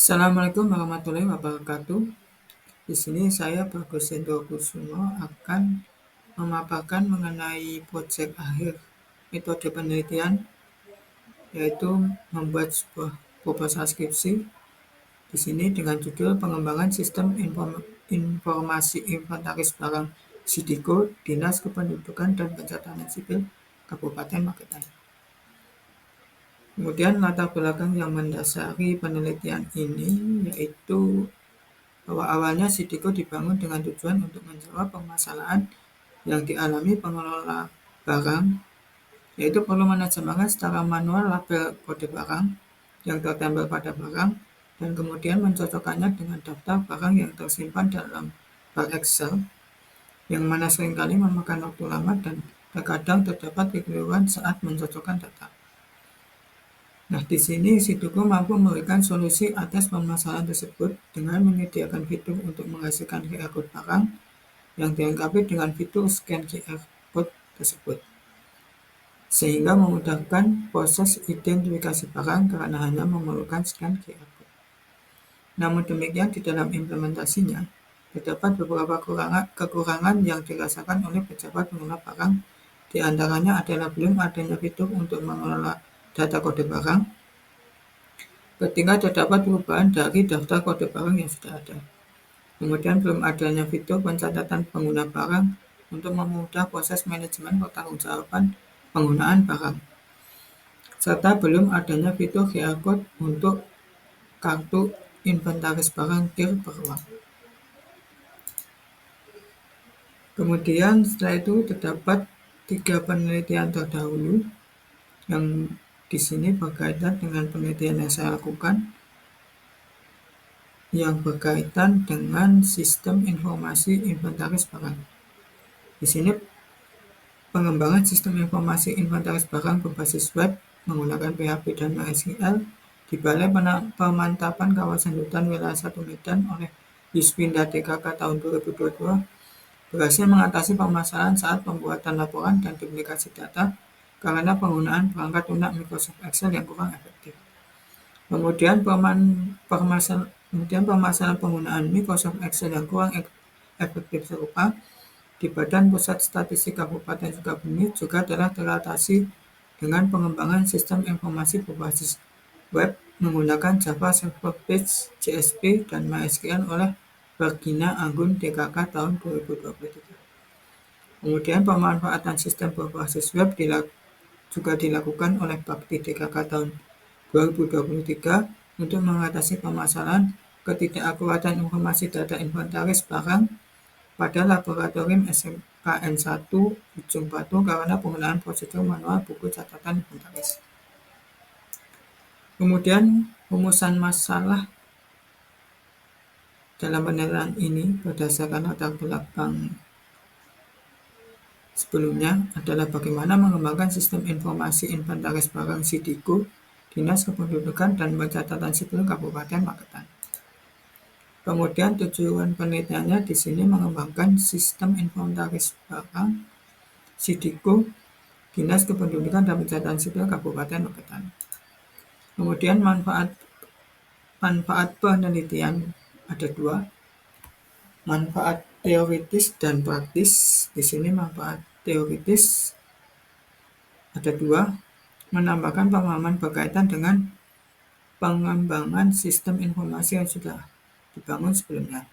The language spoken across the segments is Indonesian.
Assalamualaikum warahmatullahi wabarakatuh. Di sini saya Bagus Hendro Kusumo akan memaparkan mengenai proyek akhir metode penelitian, yaitu membuat sebuah proposal skripsi. Di sini dengan judul pengembangan sistem informasi inventaris barang Sidiko, Dinas Kependudukan dan Pencatatan Sipil Kabupaten Magetan. Kemudian latar belakang yang mendasari penelitian ini yaitu bahwa awalnya Sidiko dibangun dengan tujuan untuk menjawab permasalahan yang dialami pengelola barang, yaitu perlu menerjemahkan secara manual label kode barang yang tertempel pada barang dan kemudian mencocokkannya dengan daftar barang yang tersimpan dalam file Excel, yang mana seringkali memakan waktu lama dan terkadang terdapat kekeliruan saat mencocokkan data. Nah, di sini Sidiko mampu memberikan solusi atas permasalahan tersebut dengan menyediakan fitur untuk menghasilkan QR code barang yang dilengkapi dengan fitur scan QR code tersebut, sehingga memudahkan proses identifikasi barang karena hanya memerlukan scan QR code. Namun demikian, di dalam implementasinya, terdapat beberapa kekurangan yang dirasakan oleh pejabat pengelola barang. Di antaranya adalah belum adanya fitur untuk mengelola data kode barang, ketika terdapat perubahan dari daftar kode barang yang sudah ada. Kemudian belum adanya fitur pencatatan pengguna barang untuk mempermudah proses manajemen pertanggungjawaban penggunaan barang. Serta belum adanya fitur QR code untuk kartu inventaris barang KIR beruang. Kemudian setelah itu terdapat 3 penelitian terdahulu yang di sini berkaitan dengan penelitian yang saya lakukan, yang berkaitan dengan sistem informasi inventaris barang. Di sini pengembangan sistem informasi inventaris barang berbasis web menggunakan PHP dan MySQL di Balai Pemantapan Kawasan Hutan Wilayah 1 Medan oleh Yuspinda DKK tahun 2022 berhasil mengatasi permasalahan saat pembuatan laporan dan duplikasi data karena penggunaan perangkat lunak Microsoft Excel yang kurang efektif. Kemudian permasalahan penggunaan Microsoft Excel yang kurang efektif serupa di Badan Pusat Statistik Kabupaten Sukabumi juga telah teratasi dengan pengembangan sistem informasi berbasis web menggunakan Java Server Page, JSP, dan MySQL oleh Bergina Anggun DKK tahun 2023. Kemudian pemanfaatan sistem berbasis web juga dilakukan oleh Bakti DKK tahun 2023 untuk mengatasi permasalahan ketidakakuratan informasi data inventaris barang pada laboratorium SMKN 1 Ujung Batu karena penggunaan prosedur manual buku catatan inventaris. Kemudian rumusan masalah dalam penelitian ini berdasarkan latar belakang sebelumnya adalah bagaimana mengembangkan sistem informasi inventaris barang Sidiko, Dinas Kependudukan dan Pencatatan Sipil Kabupaten Magetan. Kemudian tujuan penelitiannya di sini mengembangkan sistem inventaris barang Sidiko, Dinas Kependudukan dan Pencatatan Sipil Kabupaten Magetan. Kemudian manfaat penelitian ada 2, manfaat teoritis dan praktis. Di sini manfaat teoritis ada 2, menambahkan pemahaman berkaitan dengan pengembangan sistem informasi yang sudah dibangun sebelumnya.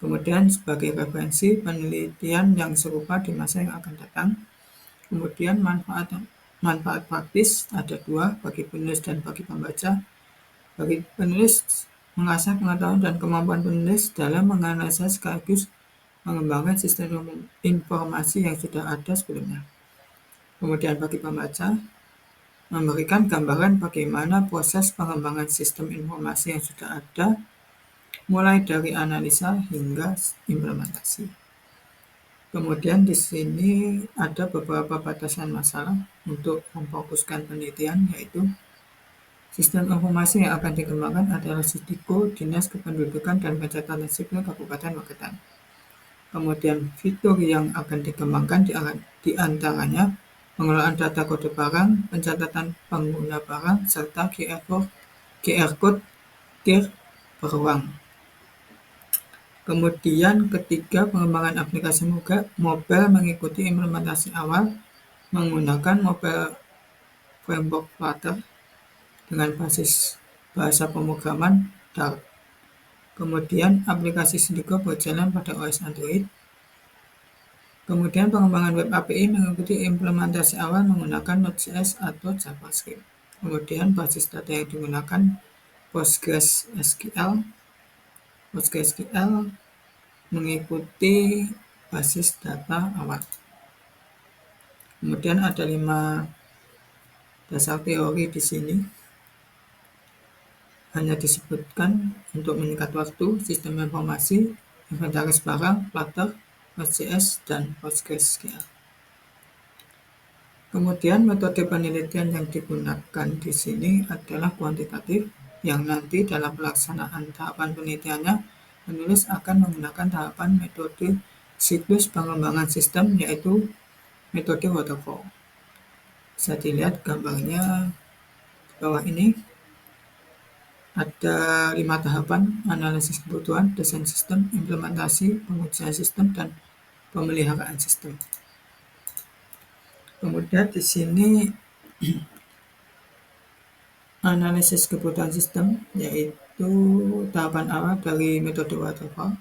Kemudian sebagai referensi penelitian yang serupa di masa yang akan datang. Kemudian manfaat praktis ada 2 bagi penulis dan bagi pembaca. Bagi penulis, mengasah pengetahuan dan kemampuan penulis dalam menganalisa sekaligus mengembangkan sistem informasi yang sudah ada sebelumnya. Kemudian bagi pembaca, memberikan gambaran bagaimana proses pengembangan sistem informasi yang sudah ada, mulai dari analisa hingga implementasi. Kemudian di sini ada beberapa batasan masalah untuk memfokuskan penelitian, yaitu sistem informasi yang akan dikembangkan adalah Sidiko, Dinas Kependudukan dan Pencatatan Sipil Kabupaten Magetan. Kemudian fitur yang akan dikembangkan di antaranya pengelolaan data kode barang, pencatatan pengguna barang, serta QR code tir beruang. Kemudian ketiga, pengembangan aplikasi mobile mengikuti implementasi awal menggunakan mobile framework Flutter dengan basis bahasa pemrograman Dart. Kemudian aplikasi Sindigo berjalan pada OS Android. Kemudian pengembangan web API mengikuti implementasi awal menggunakan Node.js atau JavaScript. Kemudian basis data yang digunakan PostgreSQL. PostgreSQL mengikuti basis data awal. Kemudian ada 5 dasar teori di sini. Hanya disebutkan untuk menyingkat waktu: sistem informasi, inventaris barang, Flutter, Node.js, dan PostgreSQL. Kemudian metode penelitian yang digunakan di sini adalah kuantitatif, yang nanti dalam pelaksanaan tahapan penelitiannya, penulis akan menggunakan tahapan metode siklus pengembangan sistem, yaitu metode waterfall. Bisa dilihat gambarnya di bawah ini. Ada 5 tahapan: analisis kebutuhan, desain sistem, implementasi, pengujian sistem, dan pemeliharaan sistem. Kemudian di sini analisis kebutuhan sistem, yaitu tahapan awal dari metode waterfall.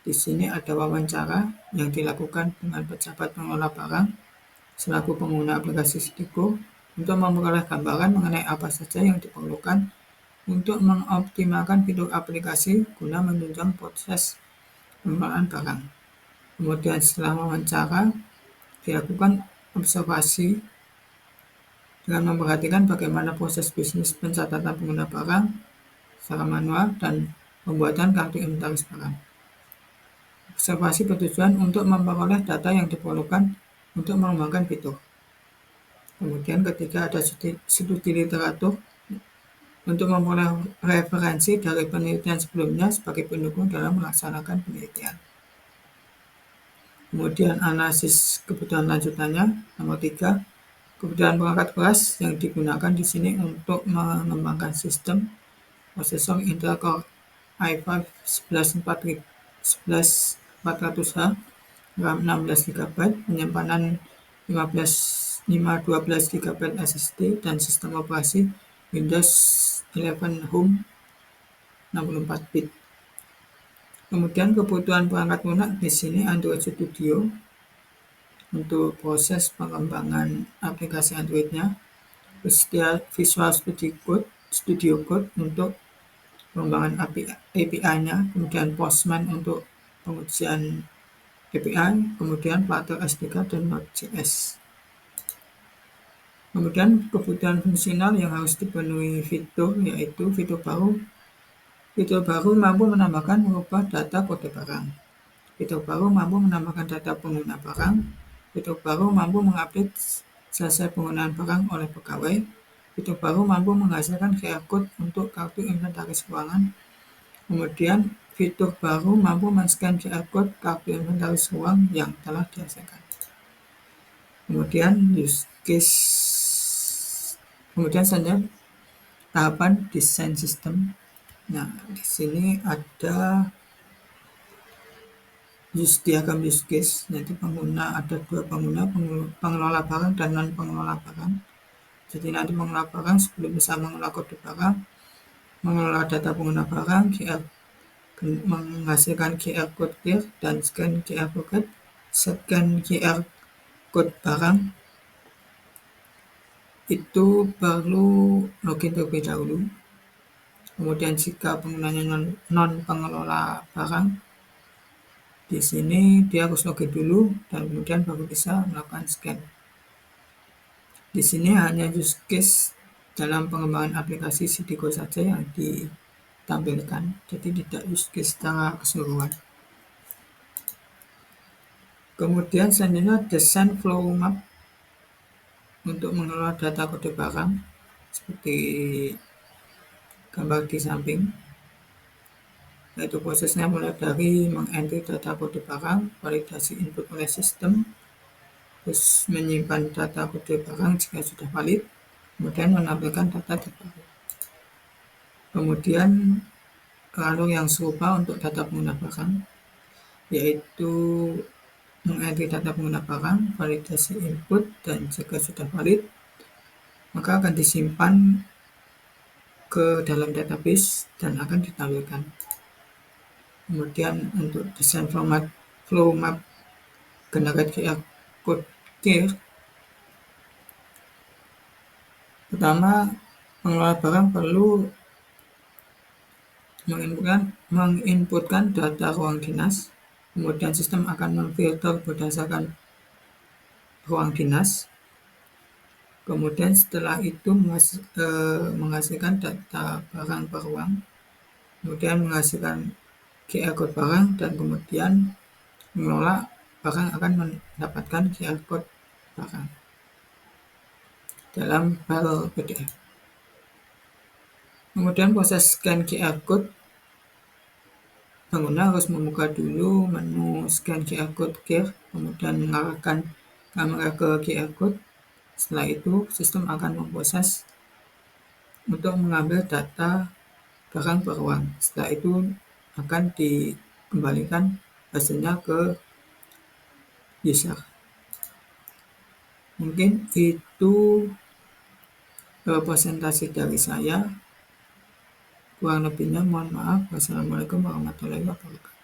Di sini ada wawancara yang dilakukan dengan pejabat pengelola barang selaku pengguna aplikasi Sindigo untuk memperoleh gambaran mengenai apa saja yang diperlukan untuk mengoptimalkan fitur aplikasi guna menunjang proses pengelolaan barang. Kemudian setelah wawancara, dilakukan observasi dengan memperhatikan bagaimana proses bisnis pencatatan pengguna barang secara manual dan pembuatan kartu inventaris barang. Observasi bertujuan untuk memperoleh data yang diperlukan untuk mengembangkan fitur. Kemudian ketiga, ada studi literatur untuk memperoleh referensi dari penelitian sebelumnya sebagai pendukung dalam melaksanakan penelitian. Kemudian analisis kebutuhan lanjutannya, nomor 3, kebutuhan perangkat keras yang digunakan di sini untuk mengembangkan sistem prosesor Intel Core i5 11400H, RAM 16GB, penyimpanan 512GB SSD, dan sistem operasi Windows 11 Home 64-bit. Kemudian kebutuhan perangkat lunak di sini Android Studio untuk proses pengembangan aplikasi Android-nya, Visual Studio Code untuk pengembangan API-nya, kemudian Postman untuk pengujian API, kemudian Flutter SDK dan Node.js. Kemudian kebutuhan fungsional yang harus dipenuhi fitur, yaitu fitur baru mampu menambahkan mengubah data kode barang. Fitur baru mampu menambahkan data pengguna barang. Fitur baru mampu mengupdate selesai penggunaan barang oleh pegawai. Fitur baru mampu menghasilkan QR Code untuk kartu inventaris keuangan. Kemudian fitur baru mampu men-scan QR Code kartu inventaris uang yang telah dihasilkan. Kemudian selanjutnya tahapan desain sistem. Nah, di sini ada diagram use case, yaitu ada 2 pengguna, pengelola barang dan non pengelola barang. Jadi nanti pengelola barang sebelum bisa mengelola kode barang, mengelola data pengguna barang, menghasilkan QR code clear dan scan QR code barang, itu perlu login terlebih dahulu. Kemudian jika penggunanya non pengelola barang, di sini dia harus login dulu dan kemudian baru bisa melakukan scan. Di sini hanya use case dalam pengembangan aplikasi Sindigo saja yang ditampilkan, jadi tidak use case secara keseluruhan. Kemudian selanjutnya desain flow map untuk mengelola data kode barang seperti gambar di samping, yaitu prosesnya mulai dari mengentry data kode barang, validasi input oleh sistem, terus menyimpan data kode barang jika sudah valid, kemudian menampilkan data terbaru. Kemudian alur yang serupa untuk data pengguna barang, yaitu mengedit data pengguna barang, validasi input, dan jika sudah valid, maka akan disimpan ke dalam database dan akan ditampilkan. Kemudian untuk desain flow map generate QR code care, pertama pengelola barang perlu menginputkan data ruang dinas, kemudian sistem akan memfilter berdasarkan ruang dinas, kemudian setelah itu menghasilkan data barang per ruang, kemudian menghasilkan QR code barang, dan kemudian pengelola barang akan mendapatkan QR code barang dalam file PDF. Kemudian proses scan QR code, pengguna harus membuka dulu menu scan QR code care, kemudian mengarahkan kamera ke QR code. Setelah itu, sistem akan memproses untuk mengambil data barang per ruang. Setelah itu akan dikembalikan hasilnya ke user. Mungkin itu presentasi dari saya. Kurang lebihnya mohon maaf. Wassalamualaikum warahmatullahi wabarakatuh.